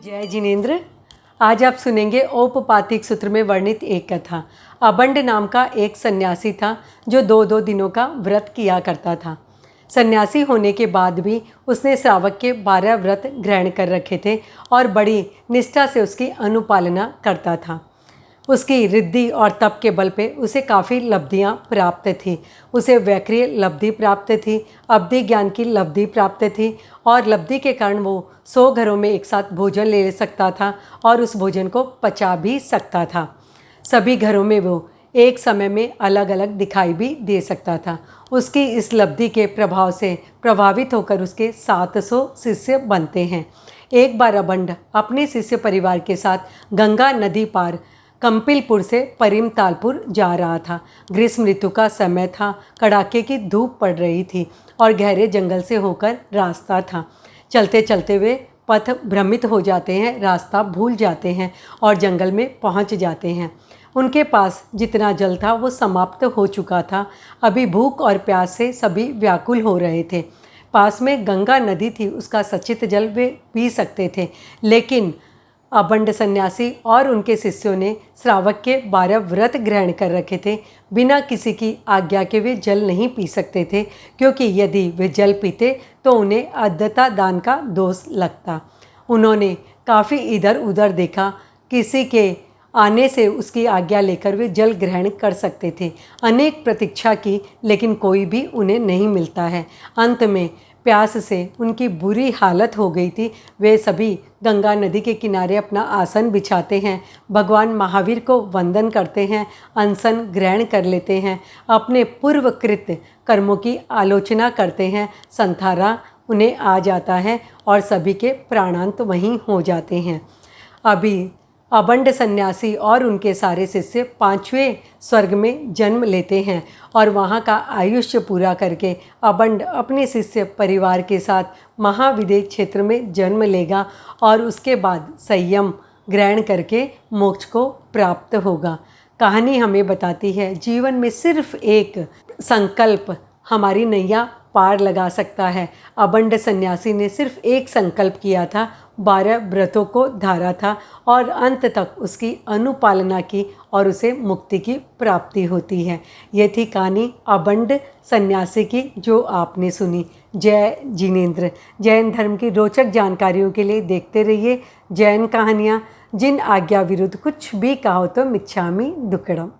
जय जिनेन्द्र। आज आप सुनेंगे औपपातिक सूत्र में वर्णित एक कथा। अबंड नाम का एक सन्यासी था जो दो दिनों का व्रत किया करता था। सन्यासी होने के बाद भी उसने श्रावक के 12 व्रत ग्रहण कर रखे थे और बड़ी निष्ठा से उसकी अनुपालना करता था। उसकी रिद्धि और तप के बल पे उसे काफ़ी लब्धियां प्राप्त थी। उसे वैक्रिय लब्धि प्राप्त थी, अवधि ज्ञान की लब्धि प्राप्त थी और लब्धि के कारण वो 100 घरों में एक साथ भोजन ले सकता था और उस भोजन को पचा भी सकता था। सभी घरों में वो एक समय में अलग अलग दिखाई भी दे सकता था। उसकी इस लब्धि के प्रभाव से प्रभावित होकर उसके 700 शिष्य बनते हैं। एक बार अबंड अपने शिष्य परिवार के साथ गंगा नदी पार कंपिलपुर से परिमतालपुर जा रहा था। ग्रीष्म ऋतु का समय था, कड़ाके की धूप पड़ रही थी और गहरे जंगल से होकर रास्ता था। चलते चलते वे पथ भ्रमित हो जाते हैं, रास्ता भूल जाते हैं और जंगल में पहुंच जाते हैं। उनके पास जितना जल था वो समाप्त हो चुका था। अभी भूख और प्यास से सभी व्याकुल हो रहे थे। पास में गंगा नदी थी, उसका सचित जल वे पी सकते थे, लेकिन अबंड सन्यासी और उनके शिष्यों ने श्रावक के 12 व्रत ग्रहण कर रखे थे। बिना किसी की आज्ञा के वे जल नहीं पी सकते थे, क्योंकि यदि वे जल पीते तो उन्हें अद्यता दान का दोष लगता। उन्होंने काफ़ी इधर उधर देखा, किसी के आने से उसकी आज्ञा लेकर वे जल ग्रहण कर सकते थे। अनेक प्रतीक्षा की, लेकिन कोई भी उन्हें नहीं मिलता है। अंत में प्यास से उनकी बुरी हालत हो गई थी। वे सभी गंगा नदी के किनारे अपना आसन बिछाते हैं, भगवान महावीर को वंदन करते हैं, अनशन ग्रहण कर लेते हैं, अपने पूर्वकृत कर्मों की आलोचना करते हैं। संथारा उन्हें आ जाता है और सभी के प्राणांत वहीं हो जाते हैं। अभी अबंड सन्यासी और उनके सारे शिष्य 5वें स्वर्ग में जन्म लेते हैं और वहाँ का आयुष्य पूरा करके अबंड अपने शिष्य परिवार के साथ महाविदेह क्षेत्र में जन्म लेगा और उसके बाद संयम ग्रहण करके मोक्ष को प्राप्त होगा। कहानी हमें बताती है जीवन में सिर्फ एक संकल्प हमारी नैया पार लगा सकता है। अबंड सन्यासी ने सिर्फ एक संकल्प किया था, 12 व्रतों को धारा था और अंत तक उसकी अनुपालना की और उसे मुक्ति की प्राप्ति होती है। ये थी कहानी अबंड सन्यासी की जो आपने सुनी। जय जिनेन्द्र। जैन धर्म की रोचक जानकारियों के लिए देखते रहिए जैन कहानियाँ। जिन आज्ञा विरुद्ध कुछ भी कहो तो मिच्छामि दुक्कडम।